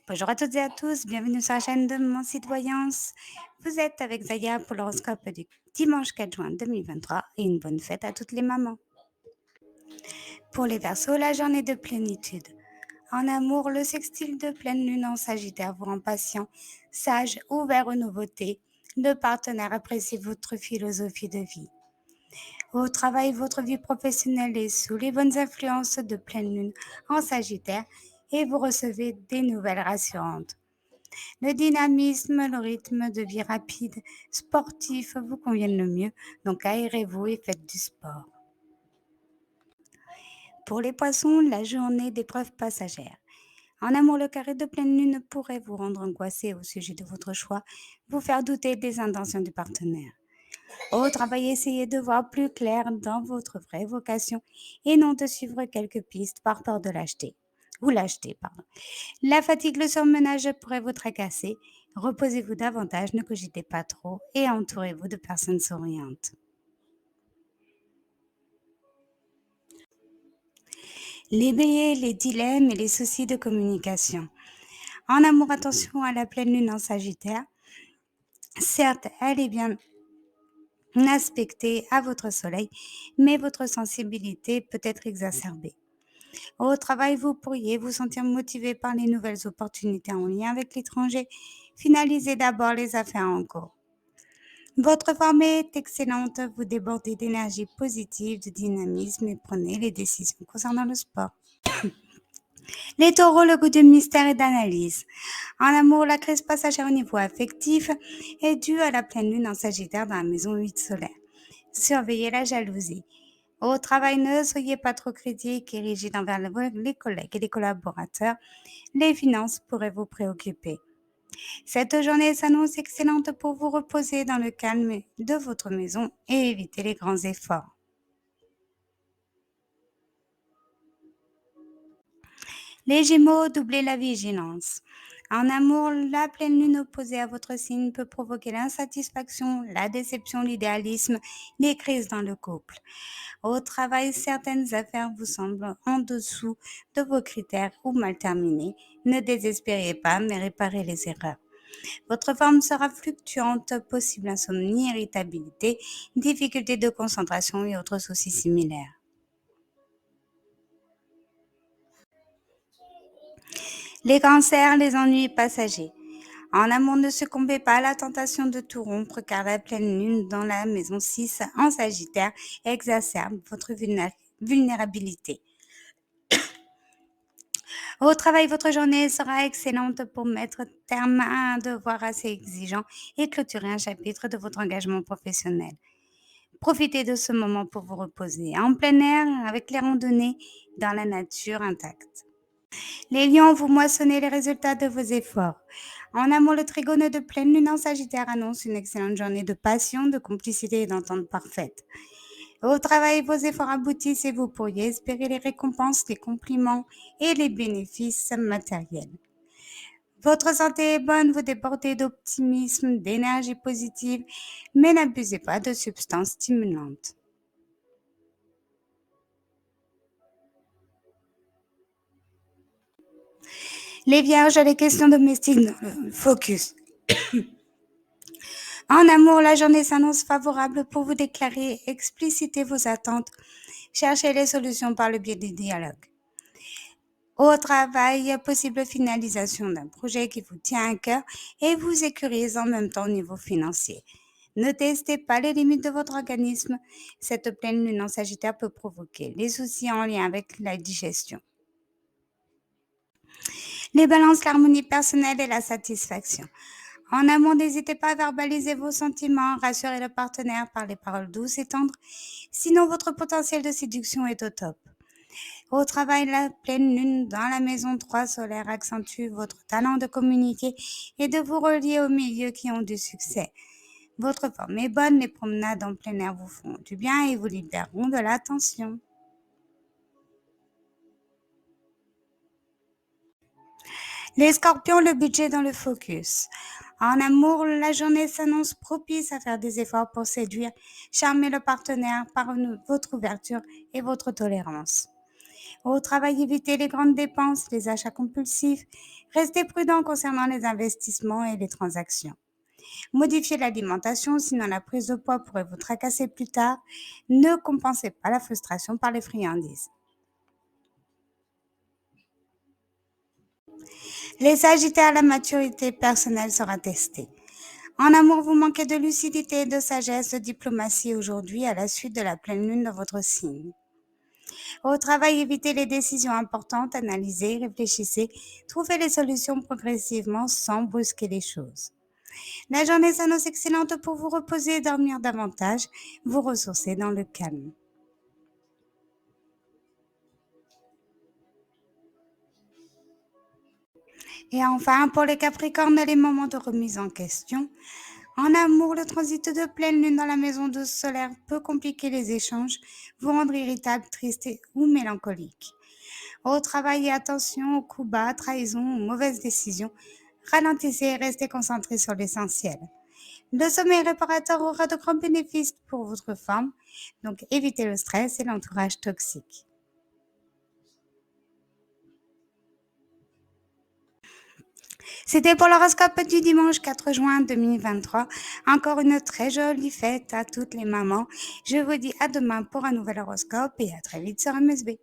Bonjour à toutes et à tous, bienvenue sur la chaîne de mon site Voyance. Vous êtes avec Zaya pour l'horoscope du dimanche 4 juin 2023 et une bonne fête à toutes les mamans. Pour les Verseaux, la journée de plénitude. En amour, le sextile de pleine lune en Sagittaire vous rend patient, sage, ouvert aux nouveautés. Le partenaire apprécie votre philosophie de vie. Au travail, votre vie professionnelle est sous les bonnes influences de pleine lune en Sagittaire et vous recevez des nouvelles rassurantes. Le dynamisme, le rythme de vie rapide, sportif vous conviennent le mieux, donc aérez-vous et faites du sport. Pour les poissons, la journée d'épreuves passagères. En amour, le carré de pleine lune pourrait vous rendre angoissé au sujet de votre choix, vous faire douter des intentions du partenaire. Au travail, essayez de voir plus clair dans votre vraie vocation et non de suivre quelques pistes par peur de l'acheter. Ou l'acheter, pardon. La fatigue, le surmenage pourrait vous tracasser. Reposez-vous davantage, ne cogitez pas trop et entourez-vous de personnes souriantes. Les béliers, les dilemmes et les soucis de communication. En amour, attention à la pleine lune en Sagittaire. Certes, elle est bien aspectée à votre soleil, mais votre sensibilité peut être exacerbée. Au travail, vous pourriez vous sentir motivé par les nouvelles opportunités en lien avec l'étranger. Finalisez d'abord les affaires en cours. Votre forme est excellente, vous débordez d'énergie positive, de dynamisme et prenez les décisions concernant le sport. Les taureaux, le goût du mystère et d'analyse. En amour, la crise passagère au niveau affectif est due à la pleine lune en Sagittaire dans la maison 8 solaire. Surveillez la jalousie. Au travail, ne soyez pas trop critique et rigide envers les collègues et les collaborateurs. Les finances pourraient vous préoccuper. Cette journée s'annonce excellente pour vous reposer dans le calme de votre maison et éviter les grands efforts. Les Gémeaux, doublez la vigilance. En amour, la pleine lune opposée à votre signe peut provoquer l'insatisfaction, la déception, l'idéalisme, les crises dans le couple. Au travail, certaines affaires vous semblent en dessous de vos critères ou mal terminées. Ne désespérez pas, mais réparez les erreurs. Votre forme sera fluctuante, possible insomnie, irritabilité, difficultés de concentration et autres soucis similaires. Les cancers, les ennuis passagers. En amour, ne succombez pas à la tentation de tout rompre car la pleine lune dans la maison 6 en Sagittaire exacerbe votre vulnérabilité. Au travail, votre journée sera excellente pour mettre terme à un devoir assez exigeant et clôturer un chapitre de votre engagement professionnel. Profitez de ce moment pour vous reposer en plein air avec les randonnées dans la nature intacte. Les lions, vous moissonnez les résultats de vos efforts. En amour, le trigone de pleine lune en Sagittaire annonce une excellente journée de passion, de complicité et d'entente parfaite. Au travail, vos efforts aboutissent et vous pourriez espérer les récompenses, les compliments et les bénéfices matériels. Votre santé est bonne, vous débordez d'optimisme, d'énergie positive, mais n'abusez pas de substances stimulantes. Les vierges, les questions domestiques dans le focus. En amour, la journée s'annonce favorable pour vous déclarer, expliciter vos attentes, chercher les solutions par le biais du dialogue. Au travail, possible finalisation d'un projet qui vous tient à cœur et vous sécurise en même temps au niveau financier. Ne testez pas les limites de votre organisme. Cette pleine lune en Sagittaire peut provoquer des soucis en lien avec la digestion. Les balances, l'harmonie personnelle et la satisfaction. En amour, n'hésitez pas à verbaliser vos sentiments, rassurez le partenaire par les paroles douces et tendres, sinon votre potentiel de séduction est au top. Au travail, la pleine lune dans la maison 3 solaire accentue votre talent de communiquer et de vous relier aux milieux qui ont du succès. Votre forme est bonne, les promenades en plein air vous feront du bien et vous libéreront de la tension. Les scorpions, le budget dans le focus. En amour, la journée s'annonce propice à faire des efforts pour séduire, charmer le partenaire par votre ouverture et votre tolérance. Au travail, évitez les grandes dépenses, les achats compulsifs. Restez prudent concernant les investissements et les transactions. Modifiez l'alimentation, sinon la prise de poids pourrait vous tracasser plus tard. Ne compensez pas la frustration par les friandises. Les Sagittaires, la maturité personnelle sera testée. En amour, vous manquez de lucidité, de sagesse, de diplomatie aujourd'hui à la suite de la pleine lune dans votre signe. Au travail, évitez les décisions importantes, analysez, réfléchissez, trouvez les solutions progressivement sans brusquer les choses. La journée s'annonce excellente pour vous reposer et dormir davantage, vous ressourcer dans le calme. Et enfin, pour les Capricornes, les moments de remise en question. En amour, le transit de pleine lune dans la maison 12 solaire peut compliquer les échanges, vous rendre irritable, triste ou mélancolique. Au travail, attention aux coups bas, trahison ou mauvaises décisions. Ralentissez et restez concentré sur l'essentiel. Le sommeil réparateur aura de grands bénéfices pour votre forme, donc évitez le stress et l'entourage toxique. C'était pour l'horoscope du dimanche 4 juin 2023. Encore une très jolie fête à toutes les mamans. Je vous dis à demain pour un nouvel horoscope et à très vite sur MSB.